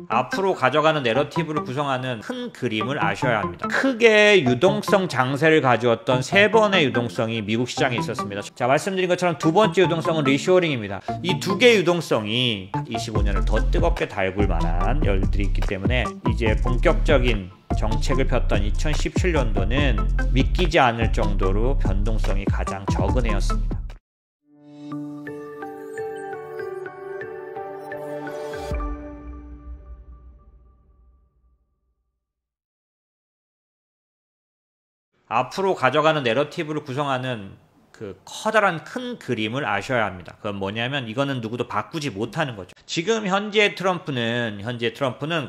앞으로 가져가는 내러티브를 구성하는 큰 그림을 아셔야 합니다. 크게 유동성 장세를 가져왔던 세 번의 유동성이 미국 시장에 있었습니다. 자, 말씀드린 것처럼 두 번째 유동성은 리쇼어링입니다. 이 두 개의 유동성이 25년을 더 뜨겁게 달굴 만한 열들이 있기 때문에 이제 본격적인 정책을 폈던 2017년도는 믿기지 않을 정도로 변동성이 가장 적은 해였습니다. 앞으로 가져가는 내러티브를 구성하는 그 커다란 큰 그림을 아셔야 합니다. 그건 뭐냐면 이거는 누구도 바꾸지 못하는 거죠. 지금 현재 트럼프는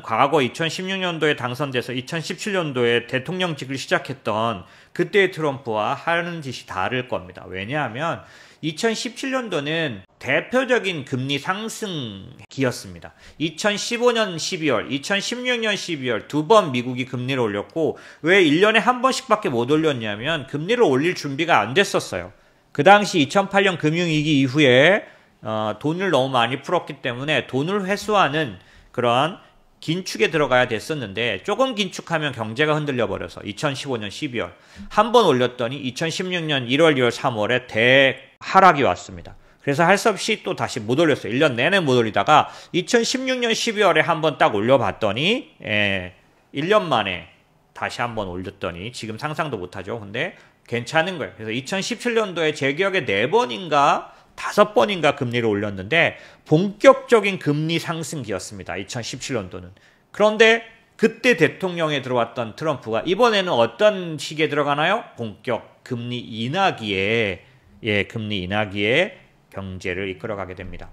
과거 2016년도에 당선돼서 2017년도에 대통령직을 시작했던 그때의 트럼프와 하는 짓이 다를 겁니다. 왜냐하면 2017년도는 대표적인 금리 상승기였습니다. 2015년 12월, 2016년 12월 두 번 미국이 금리를 올렸고 왜 1년에 한 번씩밖에 못 올렸냐면 금리를 올릴 준비가 안 됐었어요. 그 당시 2008년 금융위기 이후에 돈을 너무 많이 풀었기 때문에 돈을 회수하는 그런 긴축에 들어가야 됐었는데 조금 긴축하면 경제가 흔들려 버려서 2015년 12월 한 번 올렸더니 2016년 1월, 2월, 3월에 대하락이 왔습니다. 그래서 할 수 없이 또 다시 못 올렸어요. 1년 내내 못 올리다가 2016년 12월에 한 번 딱 올려봤더니 1년 만에 다시 한 번 올렸더니 지금 상상도 못하죠. 근데 괜찮은 거예요. 그래서 2017년도에 제 기억에 4번인가 5번인가 금리를 올렸는데 본격적인 금리 상승기였습니다. 2017년도는. 그런데 그때 대통령에 들어왔던 트럼프가 이번에는 어떤 시기에 들어가나요? 본격 금리 인하기에 금리 인하기에 경제를 이끌어가게 됩니다.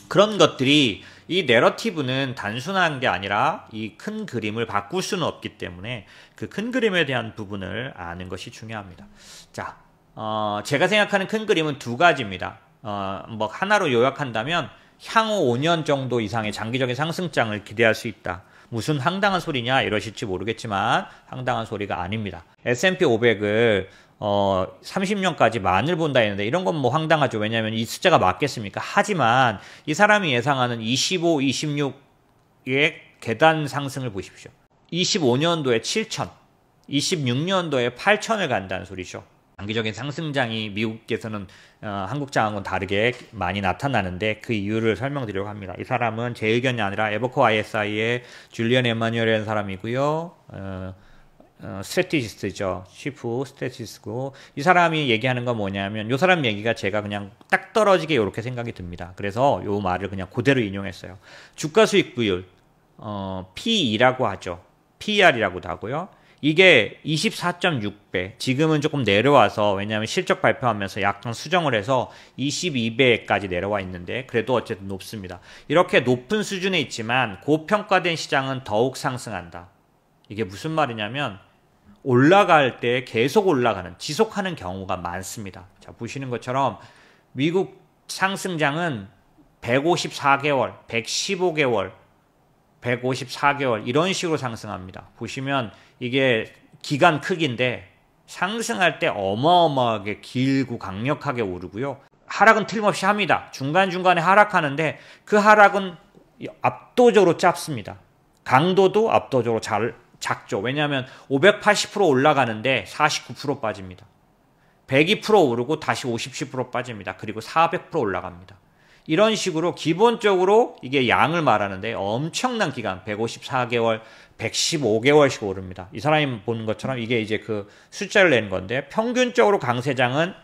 그런 것들이 이 내러티브는 단순한 게 아니라 이 큰 그림을 바꿀 수는 없기 때문에 그 큰 그림에 대한 부분을 아는 것이 중요합니다. 자, 제가 생각하는 큰 그림은 두 가지입니다. 뭐 하나로 요약한다면 향후 5년 정도 이상의 장기적인 상승장을 기대할 수 있다. 무슨 황당한 소리냐 이러실지 모르겠지만 황당한 소리가 아닙니다. S&P 500을 30년까지 만을 본다 했는데 이런 건 뭐 황당하죠. 왜냐하면 이 숫자가 맞겠습니까? 하지만 이 사람이 예상하는 25, 26의 계단 상승을 보십시오. 25년도에 7천, 26년도에 8천을 간다는 소리죠. 장기적인 상승장이 미국에서는 한국장하고는 다르게 많이 나타나는데 그 이유를 설명드리려고 합니다. 이 사람은 제 의견이 아니라 에버코 ISI의 줄리언 에마뉴엘이라는 사람이고요. 스트래티지스트죠. 치프 스트래티지스트고 이 사람이 얘기하는 건 뭐냐면 이 사람 얘기가 제가 그냥 딱 떨어지게 이렇게 생각이 듭니다. 그래서 이 말을 그냥 그대로 인용했어요. 주가 수익 비율 PE라고 하죠. PER이라고도 하고요. 이게 24.6배 지금은 조금 내려와서 왜냐하면 실적 발표하면서 약간 수정을 해서 22배까지 내려와 있는데 그래도 어쨌든 높습니다. 이렇게 높은 수준에 있지만 고평가된 시장은 더욱 상승한다. 이게 무슨 말이냐면 올라갈 때 계속 올라가는 지속하는 경우가 많습니다. 자, 보시는 것처럼 미국 상승장은 154개월, 115개월, 154개월 이런 식으로 상승합니다. 보시면 이게 기간 크기인데 상승할 때 어마어마하게 길고 강력하게 오르고요. 하락은 틀림없이 합니다. 중간중간에 하락하는데 그 하락은 압도적으로 짧습니다. 강도도 압도적으로 작죠. 왜냐하면 580% 올라가는데 49% 빠집니다. 102% 오르고 다시 50% 빠집니다. 그리고 400% 올라갑니다. 이런 식으로 기본적으로 이게 양을 말하는데 엄청난 기간 154개월, 115개월씩 오릅니다. 이 사람이 보는 것처럼 이게 이제 그 숫자를 내는 건데 평균적으로 강세장은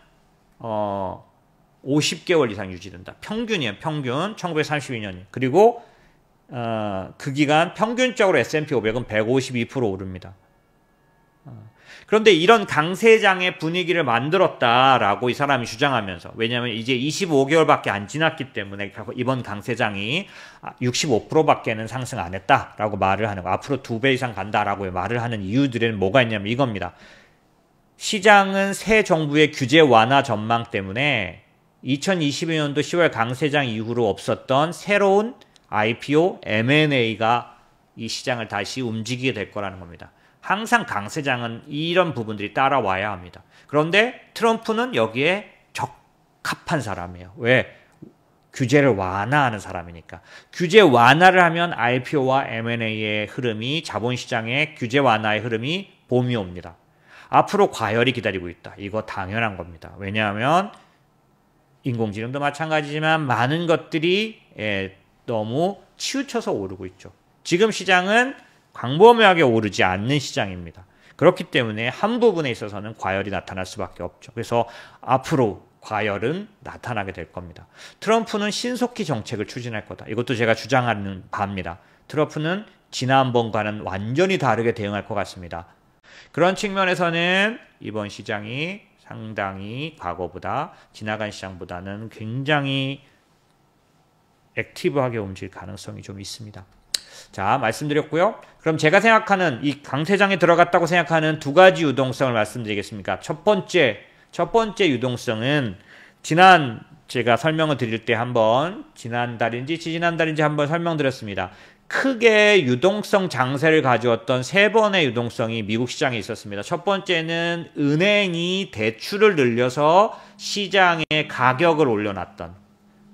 50개월 이상 유지된다. 평균이에요. 평균 1932년이. 그리고 그 기간 평균적으로 S&P 500은 152% 오릅니다. 그런데 이런 강세장의 분위기를 만들었다라고 이 사람이 주장하면서 왜냐하면 이제 25개월밖에 안 지났기 때문에 이번 강세장이 65%밖에는 상승 안 했다라고 말을 하는 거 앞으로 2배 이상 간다라고 말을 하는 이유들은 뭐가 있냐면 이겁니다. 시장은 새 정부의 규제 완화 전망 때문에 2022년도 10월 강세장 이후로 없었던 새로운 IPO, M&A가 이 시장을 다시 움직이게 될 거라는 겁니다. 항상 강세장은 이런 부분들이 따라와야 합니다. 그런데 트럼프는 여기에 적합한 사람이에요. 왜? 규제를 완화하는 사람이니까. 규제 완화를 하면 IPO와 M&A의 흐름이 자본시장의 규제 완화의 흐름이 봄이 옵니다. 앞으로 과열이 기다리고 있다. 이거 당연한 겁니다. 왜냐하면 인공지능도 마찬가지지만 많은 것들이 너무 치우쳐서 오르고 있죠. 지금 시장은 광범위하게 오르지 않는 시장입니다. 그렇기 때문에 한 부분에 있어서는 과열이 나타날 수밖에 없죠. 그래서 앞으로 과열은 나타나게 될 겁니다. 트럼프는 신속히 정책을 추진할 거다. 이것도 제가 주장하는 바입니다. 트럼프는 지난번과는 완전히 다르게 대응할 것 같습니다. 그런 측면에서는 이번 시장이 상당히 과거보다 지나간 시장보다는 굉장히 액티브하게 움직일 가능성이 좀 있습니다. 자, 말씀드렸고요. 그럼 제가 생각하는 이 강세장에 들어갔다고 생각하는 두 가지 유동성을 말씀드리겠습니다. 첫 번째 유동성은 제가 설명을 드릴 때 한번 지난달인지 지지난달인지 한번 설명드렸습니다. 크게 유동성 장세를 가져왔던 세 번의 유동성이 미국 시장에 있었습니다. 첫 번째는 은행이 대출을 늘려서 시장의 가격을 올려놨던,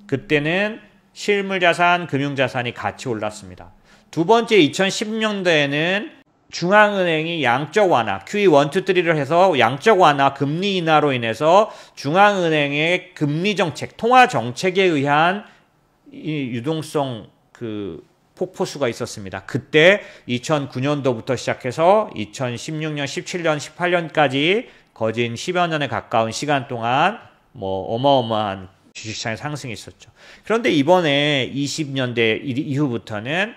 그때는 실물자산, 금융자산이 같이 올랐습니다. 두 번째 2010년대에는 중앙은행이 양적 완화, QE 1, 2, 3를 해서 양적 완화, 금리 인하로 인해서 중앙은행의 금리 정책, 통화 정책에 의한 이 유동성 폭포수가 있었습니다. 그때 2009년도부터 시작해서 2016년, 17년, 18년까지 거진 10여 년에 가까운 시간 동안 어마어마한 주식시장의 상승이 있었죠. 그런데 이번에 20년대 이후부터는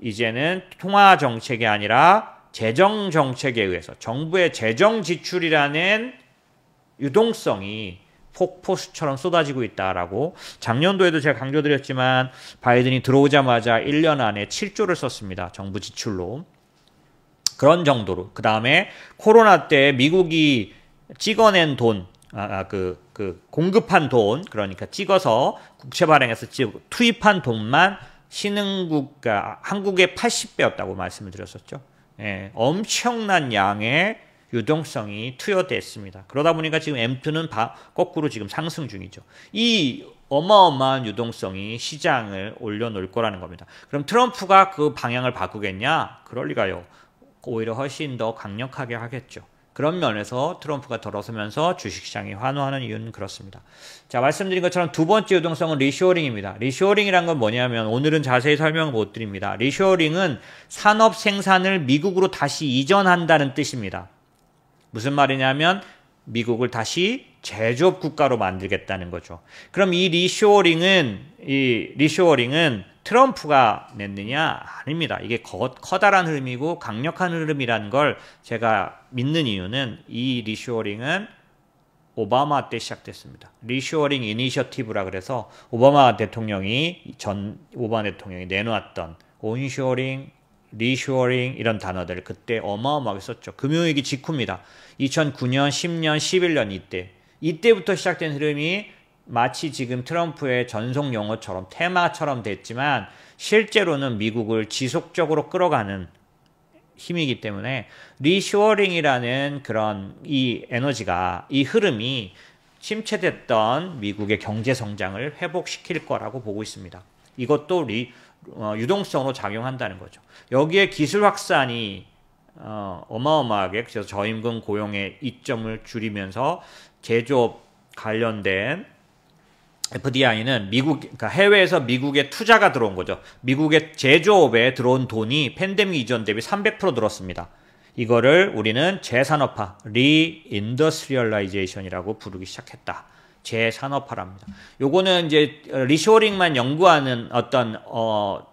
이제는 통화 정책이 아니라 재정 정책에 의해서 정부의 재정 지출이라는 유동성이 폭포수처럼 쏟아지고 있다라고, 작년도에도 제가 강조드렸지만 바이든이 들어오자마자 1년 안에 7조를 썼습니다. 정부 지출로. 그런 정도로. 그 다음에 코로나 때 미국이 찍어낸 돈, 공급한 돈, 그러니까 찍어서 국채 발행해서 투입한 돈만 한국의 80배였다고 말씀을 드렸었죠. 엄청난 양의 유동성이 투여됐습니다. 그러다 보니까 지금 M2는 거꾸로 지금 상승 중이죠. 이 어마어마한 유동성이 시장을 올려놓을 거라는 겁니다. 그럼 트럼프가 그 방향을 바꾸겠냐? 그럴 리가요. 오히려 훨씬 더 강력하게 하겠죠. 그런 면에서 트럼프가 들어서면서 주식시장이 환호하는 이유는 그렇습니다. 자, 말씀드린 것처럼 두 번째 유동성은 리쇼어링입니다. 리쇼어링이란 건 뭐냐면 오늘은 자세히 설명을 못 드립니다. 리쇼어링은 산업 생산을 미국으로 다시 이전한다는 뜻입니다. 무슨 말이냐면 미국을 다시 제조업 국가로 만들겠다는 거죠. 그럼 이 리쇼어링은 트럼프가 냈느냐? 아닙니다. 이게 커다란 흐름이고 강력한 흐름이라는 걸 제가 믿는 이유는 이 리쇼어링은 오바마 때 시작됐습니다. 리쇼어링 이니셔티브라 그래서 오바마 대통령이 내놓았던 온쇼어링, 리쇼어링 이런 단어들 그때 어마어마하게 썼죠. 금융위기 직후입니다. 2009년, 10년, 11년 이때부터 시작된 흐름이 마치 지금 트럼프의 전속 용어처럼 테마처럼 됐지만 실제로는 미국을 지속적으로 끌어가는 힘이기 때문에 리쇼어링이라는 그런 이 에너지가, 이 흐름이 침체됐던 미국의 경제 성장을 회복시킬 거라고 보고 있습니다. 이것도 유동성으로 작용한다는 거죠. 여기에 기술 확산이 어마어마하게, 그래서 저임금 고용의 이점을 줄이면서 제조업 관련된 FDI는 그러니까 해외에서 미국에 투자가 들어온 거죠. 미국의 제조업에 들어온 돈이 팬데믹 이전 대비 300% 늘었습니다. 이거를 우리는 재산업화, 리인더스트리얼라이제이션이라고 부르기 시작했다. 재산업화랍니다. 요거는 이제 리쇼어링만 연구하는 어떤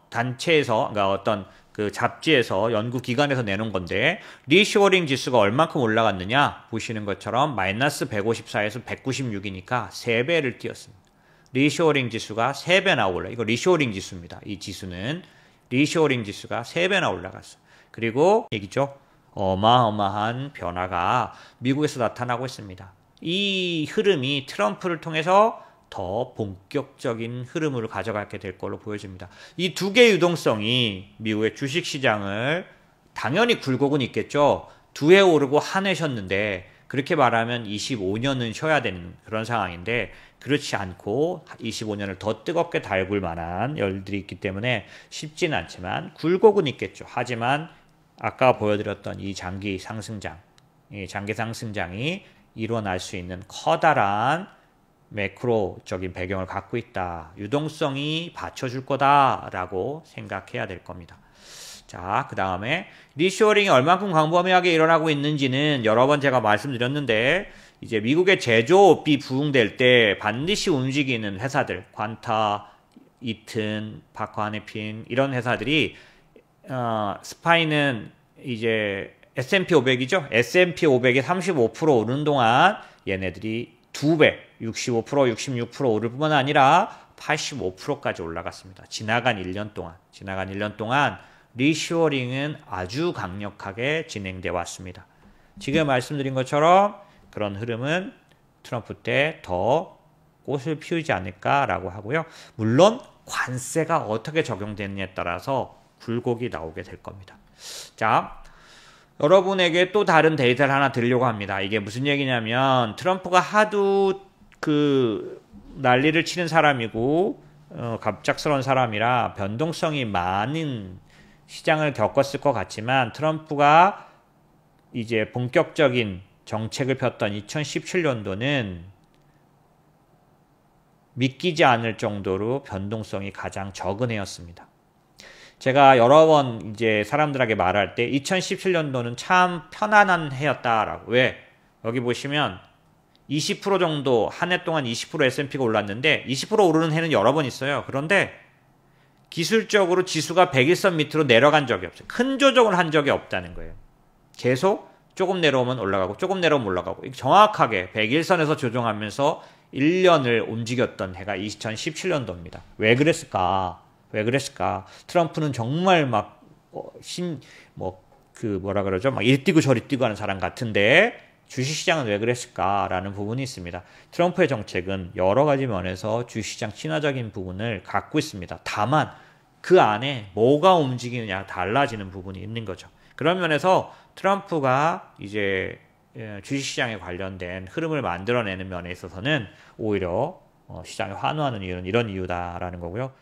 단체에서, 그러니까 어떤 그 잡지에서 연구기관에서 내놓은 건데, 리쇼어링 지수가 얼만큼 올라갔느냐 보시는 것처럼 마이너스 154에서 196이니까 3배를 뛰었습니다. 리쇼어링 지수가 3배나 올라. 이거 리쇼어링 지수입니다. 이 지수는 리쇼어링 지수가 3배나 올라갔어. 그리고 얘기죠. 어마어마한 변화가 미국에서 나타나고 있습니다. 이 흐름이 트럼프를 통해서 더 본격적인 흐름으로 가져가게 될 걸로 보여집니다. 이 두 개의 유동성이 미국의 주식시장을, 당연히 굴곡은 있겠죠. 2회 오르고 한 회 쉬었는데 그렇게 말하면 25년은 쉬어야 되는 그런 상황인데, 그렇지 않고 25년을 더 뜨겁게 달굴 만한 열들이 있기 때문에 쉽지는 않지만 굴곡은 있겠죠. 하지만 아까 보여드렸던 이 장기 상승장이 일어날 수 있는 커다란 매크로적인 배경을 갖고 있다. 유동성이 받쳐줄 거다라고 생각해야 될 겁니다. 자, 그 다음에 리쇼어링이 얼만큼 광범위하게 일어나고 있는지는 여러 번 제가 말씀드렸는데 이제 미국의 제조업이 부흥될 때 반드시 움직이는 회사들, 관타, 이튼, 파커하네핀 이런 회사들이 스파이는 이제 S&P 500이죠. S&P 500이 35% 오르는 동안 얘네들이 2배, 65%, 66% 오를 뿐만 아니라 85%까지 올라갔습니다. 지나간 1년 동안 리쇼어링은 아주 강력하게 진행돼 왔습니다. 지금 말씀드린 것처럼 그런 흐름은 트럼프 때 더 꽃을 피우지 않을까라고 하고요. 물론 관세가 어떻게 적용되느냐에 따라서 굴곡이 나오게 될 겁니다. 자, 여러분에게 또 다른 데이터를 하나 드리려고 합니다. 이게 무슨 얘기냐면 트럼프가 하도 난리를 치는 사람이고 갑작스러운 사람이라 변동성이 많은 시장을 겪었을 것 같지만 트럼프가 이제 본격적인 정책을 폈던 2017년도는 믿기지 않을 정도로 변동성이 가장 적은 해였습니다. 제가 여러 번 이제 사람들에게 말할 때 2017년도는 참 편안한 해였다라고. 왜? 여기 보시면 20% 정도 한 해 동안 20% S&P가 올랐는데 20% 오르는 해는 여러 번 있어요. 그런데 기술적으로 지수가 100일선 밑으로 내려간 적이 없어요. 큰 조정을 한 적이 없다는 거예요. 계속 조금 내려오면 올라가고 조금 내려오면 올라가고 정확하게 100일선에서 조정하면서 1년을 움직였던 해가 2017년도입니다. 왜 그랬을까? 트럼프는 정말 막 이리 뛰고 저리 뛰고 하는 사람 같은데 주식시장은 왜 그랬을까라는 부분이 있습니다. 트럼프의 정책은 여러 가지 면에서 주식시장 친화적인 부분을 갖고 있습니다. 다만 그 안에 뭐가 움직이느냐 달라지는 부분이 있는 거죠. 그런 면에서 트럼프가 이제 주식시장에 관련된 흐름을 만들어내는 면에 있어서는 오히려 시장에 환호하는 이유는 이런 이유다라는 거고요.